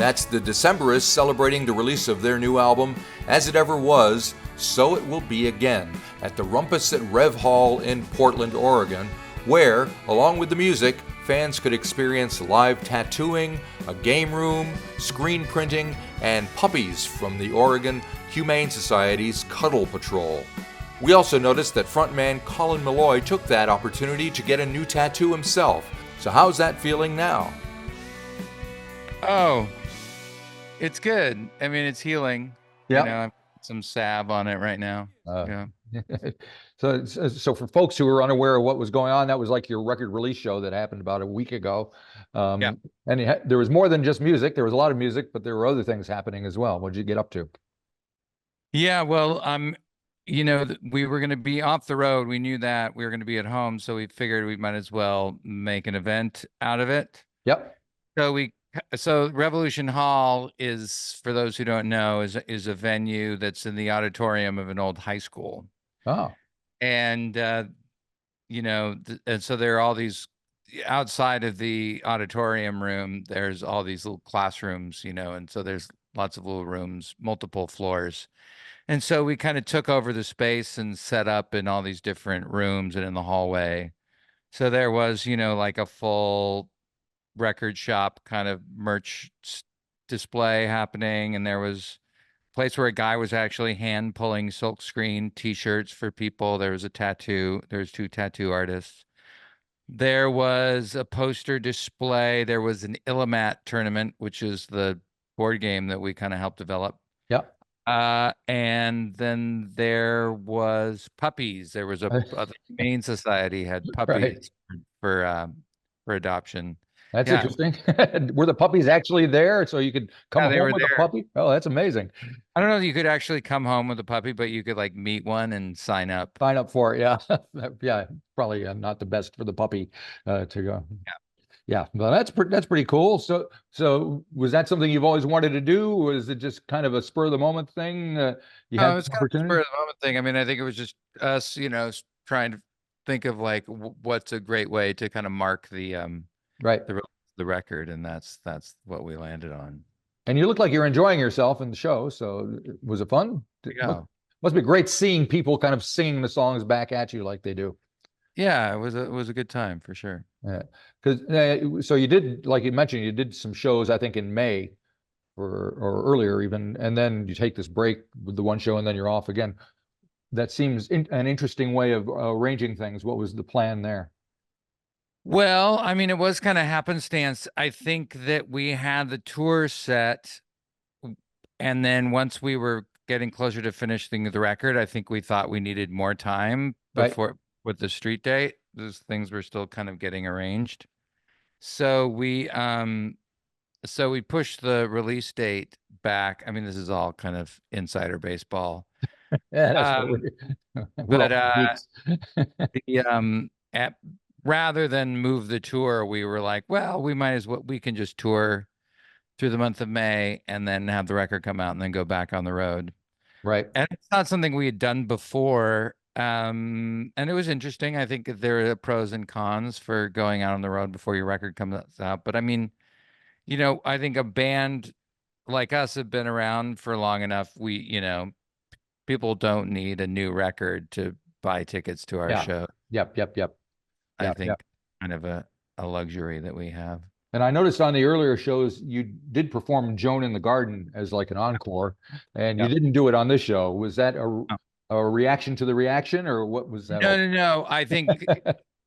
That's the Decemberists celebrating the release of their new album, As It Ever Was, So It Will Be Again, at the Rumpus at Rev Hall in Portland, Oregon, where, along with the music, fans could experience live tattooing, a game room, screen printing, and puppies from the Oregon Humane Society's Cuddle Patrol. We also noticed that frontman Colin Meloy took that opportunity to get a new tattoo himself. So how's that feeling now? Oh, it's good. I mean, it's healing. Yeah. You know, I've got some salve on it right now. Yeah. So for folks who are unaware of what was going on, that was like your record release show that happened about a week ago. Yeah. And there was more than just music. There was a lot of music, but there were other things happening as well. What did you get up to? Yeah, well, you know, we were going to be off the road. We knew that we were going to be at home, so we figured we might as well make an event out of it. Yep. So Revolution Hall is, for those who don't know, is a venue that's in the auditorium of an old high school. Oh. And you know, and so there are all these outside of the auditorium room. There's all these little classrooms, you know, and so there's lots of little rooms, multiple floors. And so we kind of took over the space and set up in all these different rooms and in the hallway. So there was, you know, like a full record shop kind of merch display happening. And there was a place where a guy was actually hand pulling silkscreen t-shirts for people. There was a tattoo. There's two tattoo artists. There was a poster display. There was an Illimat tournament, which is the board game that we kind of helped develop. Yep. And then there was puppies. There was the Humane Society had puppies for adoption. That's interesting. Were the puppies actually there so you could come home with a puppy? Oh, that's amazing. I don't know if you could actually come home with a puppy, but you could like meet one and sign up. Sign up for it, yeah. Yeah, probably not the best for the puppy to go. Yeah, well, that's pretty cool. So was that something you've always wanted to do? Or was it just kind of a spur of the moment thing? You had it's kind of a spur of the moment thing. I mean, I think it was just us, you know, trying to think of like what's a great way to kind of mark the the record, and that's what we landed on. And you look like you're enjoying yourself in the show. So was it fun? Yeah. Must be great seeing people kind of singing the songs back at you like they do. Yeah, it was a good time for sure. Yeah, because so you did, like you mentioned, you did some shows I think in May, or earlier even, and then you take this break with the one show and then you're off again. That seems an interesting way of arranging things. What was the plan there? Well, I mean, it was kind of happenstance. I think that we had the tour set, and then once we were getting closer to finishing the record, I think we thought we needed more time before with the street date. Those things were still kind of getting arranged. So we pushed the release date back. I mean, this is all kind of insider baseball. Yeah, rather than move the tour, we were like, well, we can just tour through the month of May and then have the record come out and then go back on the road. Right. And it's not something we had done before. And it was interesting. I think there are pros and cons for going out on the road before your record comes out. But I mean, you know, I think a band like us have been around for long enough. You know, people don't need a new record to buy tickets to our show. Yep. I think kind of a luxury that we have. And I noticed on the earlier shows, you did perform Joan in the Garden as like an encore, and you didn't do it on this show. Was that a reaction to the reaction, or what was that? No. I think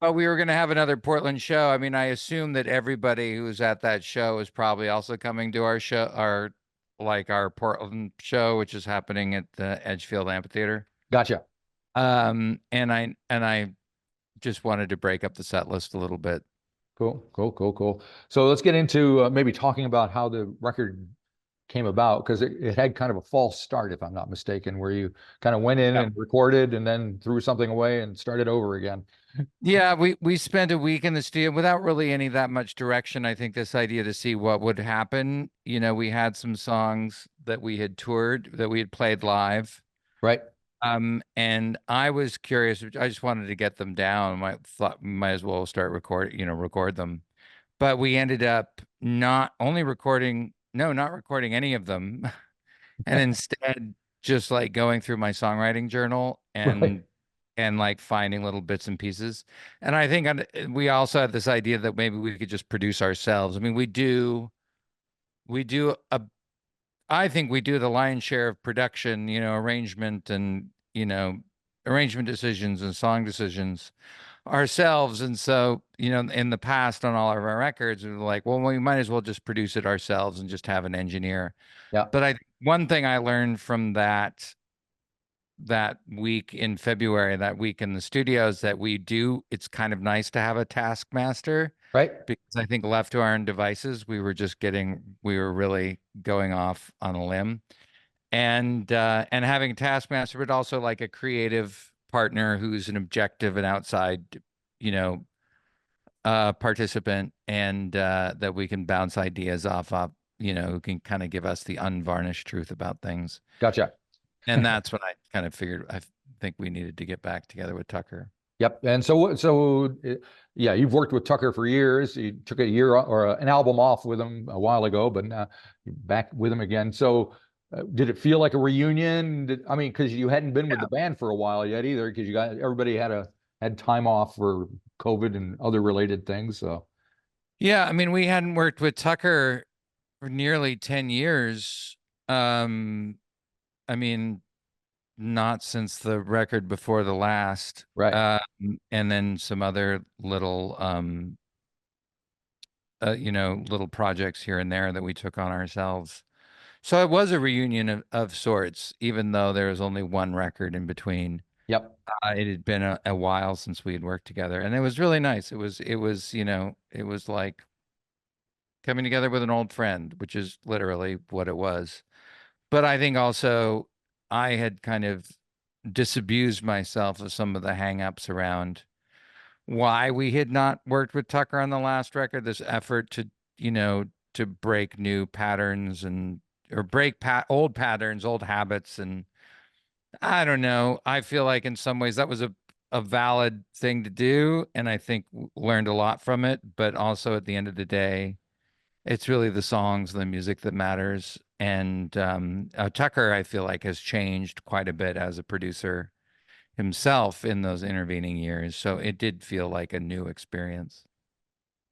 we were going to have another Portland show. I mean, I assume that everybody who was at that show is probably also coming to our show, our Portland show, which is happening at the Edgefield Amphitheater. Gotcha. And I just wanted to break up the set list a little bit. Cool. So let's get into maybe talking about how the record came about, because it had kind of a false start, if I'm not mistaken, where you kind of went in and recorded and then threw something away and started over again. Yeah, we spent a week in the studio without really that much direction. I think this idea to see what would happen. You know, we had some songs that we had toured, that we had played live. Right. And I was curious. I just wanted to get them down. I thought we might as well record them. But we ended up not only recording no, not recording any of them, and instead just like going through my songwriting journal Right. and like finding little bits and pieces. And I think we also had this idea that maybe we could just produce ourselves. I mean, we do a I think we do the lion's share of production, arrangement and, arrangement decisions and song decisions ourselves. And so, in the past on all of our records, we were like, well, we might as well just produce it ourselves and just have an engineer. Yeah. But one thing I learned from that week in February, that week in the studios, that it's kind of nice to have a taskmaster, Right. because I think left to our own devices, we were really going off on a limb. And having a taskmaster, but also like a creative partner who's an objective and outside, you know, participant, and that we can bounce ideas off of, who can kind of give us the unvarnished truth about things. Gotcha. And that's when I kind of figured I think we needed to get back together with Tucker. Yep. And yeah, you've worked with Tucker for years. You took a year or an album off with him a while ago, but now you're back with him again. So did it feel like a reunion? I mean, because you hadn't been with the band for a while yet either, because everybody had time off for COVID and other related things. So Yeah, I mean, we hadn't worked with Tucker for nearly 10 years. I mean, not since the record before the last. right. And then some other little little projects here and there that we took on ourselves. So it was a reunion of sorts, even though there was only one record in between. Yep. It had been a while since we had worked together, and it was really nice. It was like coming together with an old friend, which is literally what it was. But I think also I had kind of disabused myself of some of the hangups around why we had not worked with Tucker on the last record. This effort to break new patterns or break old patterns, old habits. And I don't know. I feel like in some ways that was a valid thing to do. And I think learned a lot from it. But also at the end of the day, it's really the songs, the music that matters. And Tucker, I feel like, has changed quite a bit as a producer himself in those intervening years. So it did feel like a new experience.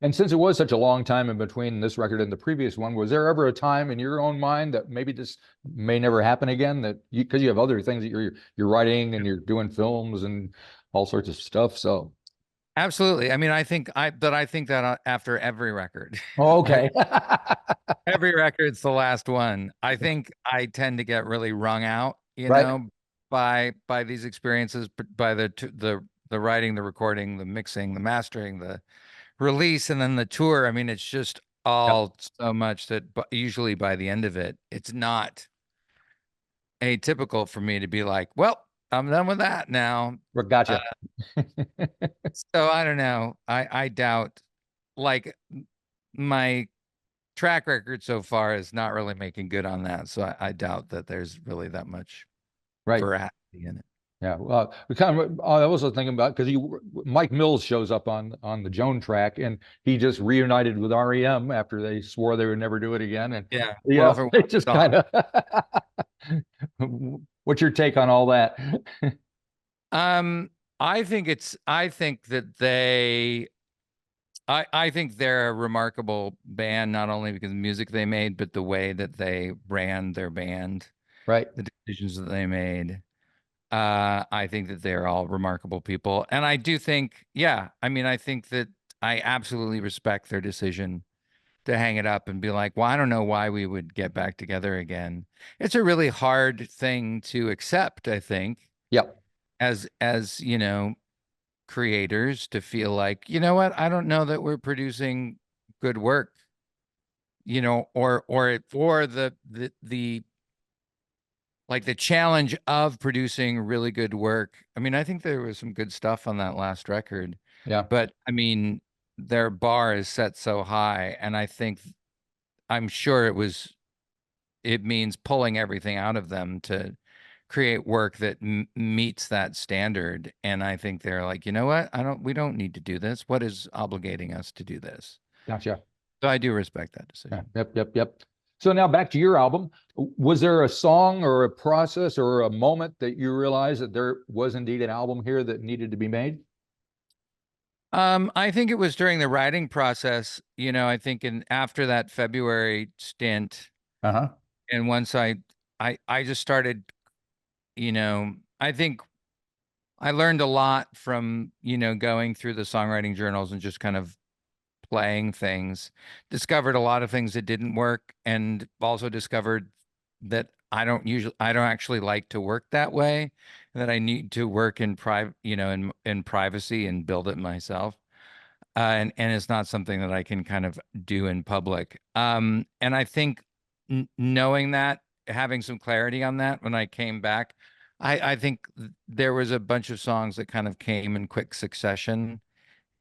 And since it was such a long time in between this record and the previous one, was there ever a time in your own mind that maybe this may never happen again? That because you have other things that you're writing and you're doing films and all sorts of stuff. So Absolutely. I mean, I think that after every record, okay. every record's the last one. I think I tend to get really wrung out, Right. by these experiences, by the writing, the recording, the mixing, the mastering, the release, and then the tour. I mean, it's just Yep. all so much that usually by the end of it, it's not atypical for me to be like, well, I'm done with that now. Uh, Gotcha. so I don't know. I doubt, like, my track record so far is not really making good on that. So I doubt that there's really that much Right. veracity in it. Yeah. Well, we kind of, I was also thinking about because Mike Mills shows up on the Joan track, and he just reunited with REM after they swore they would never do it again. And Yeah. you Well, know, for it just one kind of. What's your take on all that? I think I think they're a remarkable band, not only because of the music they made, but the way that they ran their band, Right. the decisions that they made. I think that they're all remarkable people. And I do think, yeah, I mean, I think that I absolutely respect their decision to hang it up and be like, well, I don't know why we would get back together again. It's a really hard thing to accept, I think, Yep. as creators, to feel like, you know what, I don't know that we're producing good work, or the like the challenge of producing really good work. I mean, I think there was some good stuff on that last record, Yeah. but I mean, their bar is set so high, and I'm sure it means pulling everything out of them to create work that meets that standard. And I think they're like, you know what? We don't need to do this. What is obligating us to do this? Gotcha. So I do respect that Yeah. decision. Yep. Yep. Yep. So now back to your album. Was there a song or a process or a moment that you realized that there was indeed an album here that needed to be made? I think it was during the writing process, I think after that February stint, Uh-huh. and once I just started, I think I learned a lot from, going through the songwriting journals and just kind of playing things, discovered a lot of things that didn't work, and also discovered that I don't actually like to work that way, that I need to work in private, in privacy and build it myself. And it's not something that I can kind of do in public. And I think knowing that, having some clarity on that when I came back, I think there was a bunch of songs that kind of came in quick succession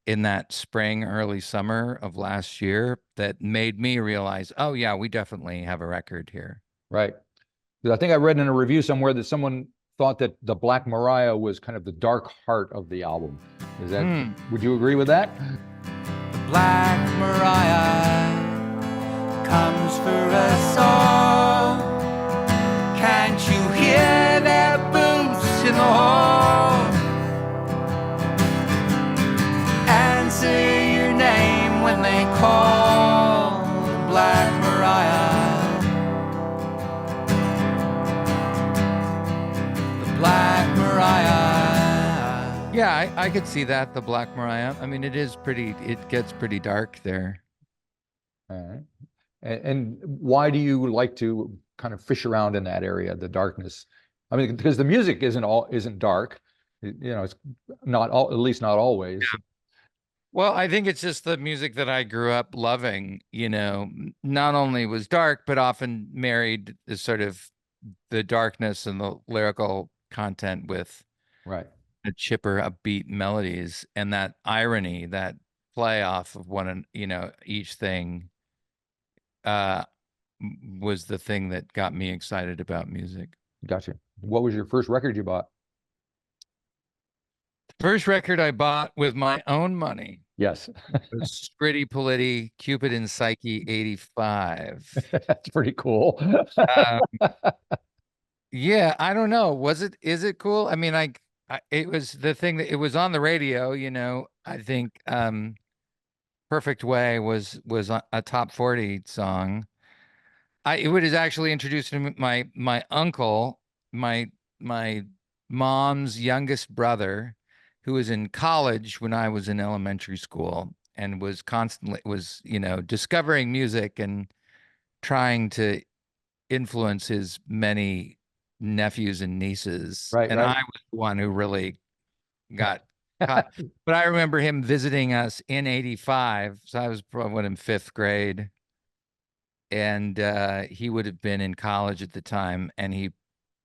in that spring, early summer of last year that made me realize, oh yeah, we definitely have a record here. Right. 'Cause I think I read in a review somewhere that someone thought that the Black Mariah was kind of the dark heart of the album. Is that, would you agree with that? Black Mariah comes for us all. Can't you hear their boots in the hall? Answer your name when they call. Black Mariah, the Black Mariah. Yeah, I could see that, the Black Mariah. I mean, it gets pretty dark there. All right. And why do you like to kind of fish around in that area, the darkness? I mean, because the music isn't dark. It's not all, at least not always. Yeah. Well, I think it's just the music that I grew up loving, not only was dark, but often married the sort of the darkness and the lyrical content with Right. the chipper, upbeat melodies and that irony, that play off of each thing, was the thing that got me excited about music. Gotcha. What was your first record you bought? First record I bought with my own money Yes. was Scritti Politti, Cupid and Psyche 85. That's pretty cool. Yeah, I don't know. Is it cool? I mean, it was the thing that it was on the radio, I think Perfect Way was a top 40 song. It was actually introduced to my uncle, my mom's youngest brother, who was in college when I was in elementary school and was discovering music and trying to influence his many nephews and nieces. Right, And right. I was the one who really got caught. But I remember him visiting us in 85. So I was probably in fifth grade. And he would have been in college at the time. And he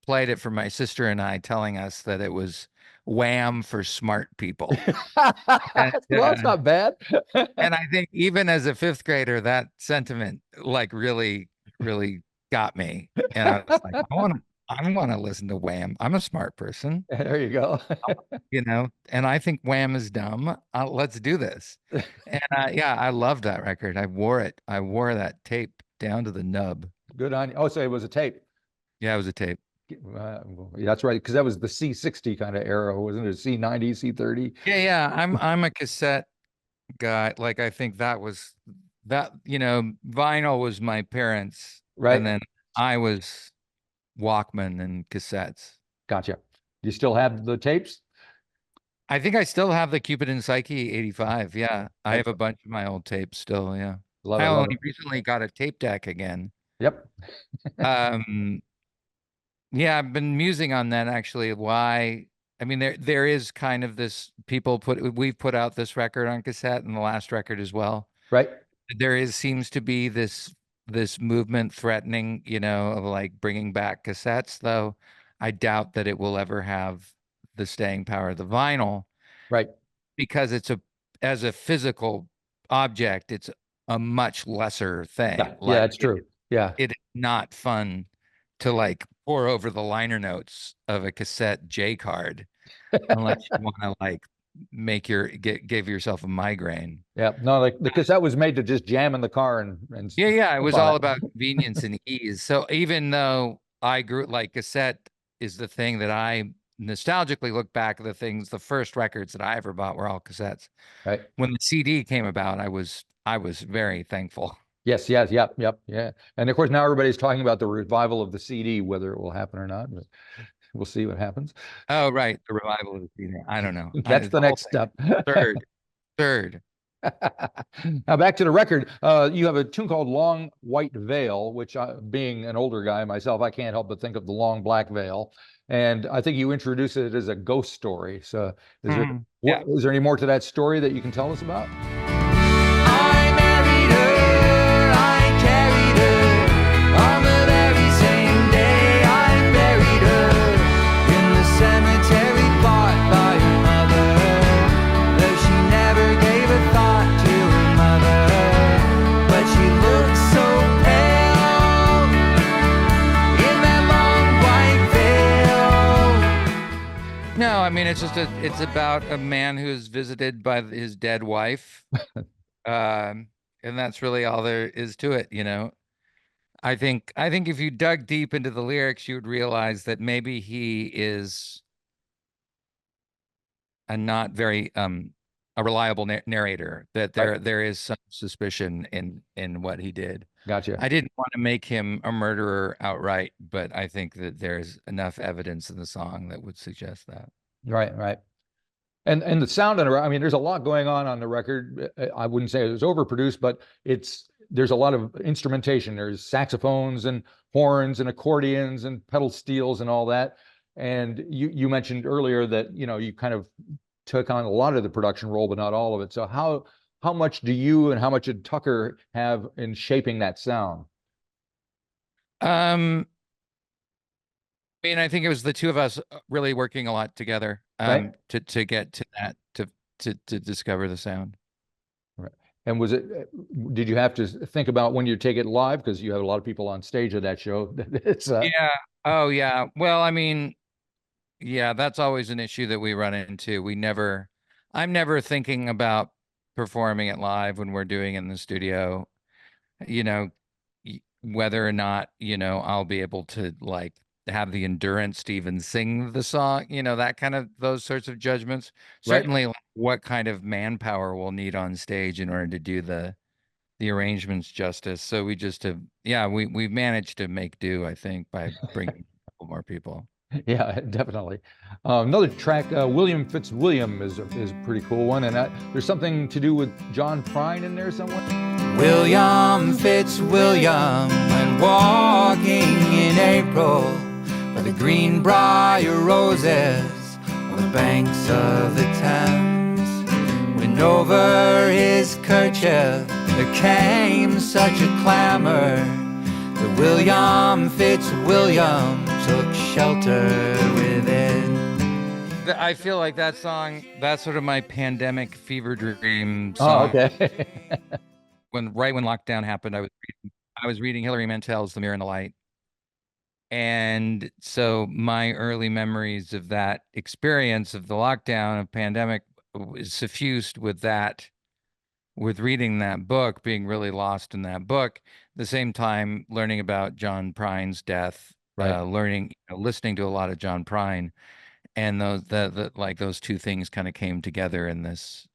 played it for my sister and I, telling us that it was Wham for smart people. And, Well, that's not bad. and I think even as a fifth grader, that sentiment like really, really got me. And I was like, I want to listen to Wham. I'm a smart person, There you go. and I think Wham is dumb. Let's do this. And yeah, I loved that record. I wore it. I wore that tape down to the nub. Good on you. Oh, so it was a tape. Yeah, it was a tape. Well, yeah, that's right. Because that was the C60 kind of era, wasn't it? C90, C30. Yeah. I'm a cassette guy. Like, I think that vinyl was my parents. Right. And then I was Walkman and cassettes. Gotcha. Do you still have the tapes? I think I still have the Cupid and Psyche 85. Yeah. I have a bunch of my old tapes still. Yeah. I only recently got a tape deck again. Yep. Yeah, I've been musing on that actually. Why? I mean, there is kind of this, we've put out this record on cassette and the last record as well. Right. Seems to be this movement threatening, of like bringing back cassettes, though I doubt that it will ever have the staying power of the vinyl. Right. Because as a physical object, it's a much lesser thing. Yeah, it's true. Yeah. It is not fun to like pour over the liner notes of a cassette J card unless you want to like give yourself a migraine. Yeah, no, like the cassette was made to just jam in the car and Yeah, it flip was on all it. about convenience and ease. So even though I grew like cassette is the thing that I nostalgically look back at the first records that I ever bought were all cassettes. Right. When the CD came about, I was very thankful. Yes, yes, yep, yep, yeah. And of course now everybody's talking about the revival of the CD, whether it will happen or not, but we'll see what happens. Oh, right, the revival of the CD. I don't know. That's the whole next step. third. Now back to the record. You have a tune called "Long White Veil," which, being an older guy myself, I can't help but think of the long black veil. And I think you introduced it as a ghost story. So, Yeah. is there any more to that story that you can tell us about? I married her, I carried her on the very same day I buried her in the cemetery plot by her mother, though she never gave a thought to her mother, but she looked so pale in that long white veil. No, I mean it's about a man who is visited by his dead wife. And that's really all there is to it, you know. I think if you dug deep into the lyrics, you would realize that maybe he is a not very a reliable narrator, that there is some suspicion in what he did. Gotcha. I didn't want to make him a murderer outright, but I think that there's enough evidence in the song that would suggest that. Right, right. And the sound on the, I mean, there's a lot going on the record. I wouldn't say it was overproduced, but there's a lot of instrumentation. There's saxophones and horns and accordions and pedal steels and all that. And you mentioned earlier that, you know, you kind of took on a lot of the production role, but not all of it. So how much do you and how much did Tucker have in shaping that sound? I mean, I think it was the two of us really working a lot together Right. to get to that, to discover the sound. Right. And did you have to think about when you take it live? Because you have a lot of people on stage at that show. It's Yeah. Oh, yeah. Well, I mean, yeah, that's always an issue that we run into. I'm never thinking about performing it live when we're doing it in the studio, you know, whether or not, you know, I'll be able to like have the endurance to even sing the song, you know, those sorts of judgments. Right. Certainly like, what kind of manpower we'll need on stage in order to do the arrangements justice. So we just have, yeah, we've managed to make do, I think, by bringing a couple more people. Yeah, definitely. Another track, William Fitzwilliam is a pretty cool one, and there's something to do with John Prine in there somewhere. William Fitzwilliam went walking in April by the Greenbrier roses on the banks of the Thames, when over his kerchief there came such a clamor that William Fitzwilliam took shelter within. I feel like that song, that's sort of my pandemic fever dream song. Oh, okay. Right when lockdown happened, I was reading Hilary Mantel's The Mirror and the Light. And so my early memories of that experience of the lockdown of pandemic was suffused with reading that book, being really lost in that book. At the same time, learning about John Prine's death, Right. listening to a lot of John Prine, and those two things kind of came together in this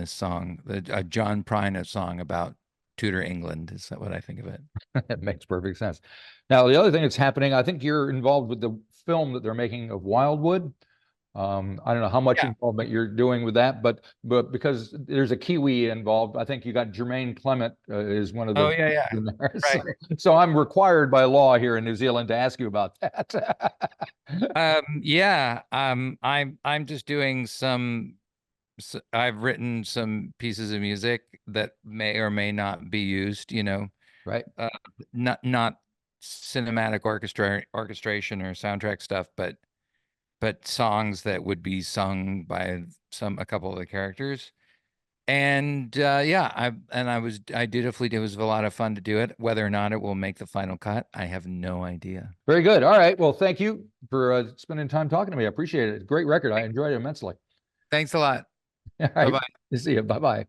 song. John Prine, a song about Tudor England, is that what I think of it? It makes perfect sense. Now, the other thing that's happening, I think you're involved with the film that they're making of Wildwood. I don't know how much involvement you're doing with that, but because there's a Kiwi involved, I think you got Jermaine Clement is one of the. Oh, yeah. In there. Right. So I'm required by law here in New Zealand to ask you about that. I'm just doing I've written some pieces of music that may or may not be used, you know, Right. Not cinematic orchestration or soundtrack stuff, but songs that would be sung by a couple of the characters. And I dutifully did. It was a lot of fun to do it. Whether or not it will make the final cut, I have no idea. Very good. All right. Well, thank you for spending time talking to me. I appreciate it. Great record. I enjoyed it immensely. Thanks a lot. All right. Bye-bye. See you. Bye-bye.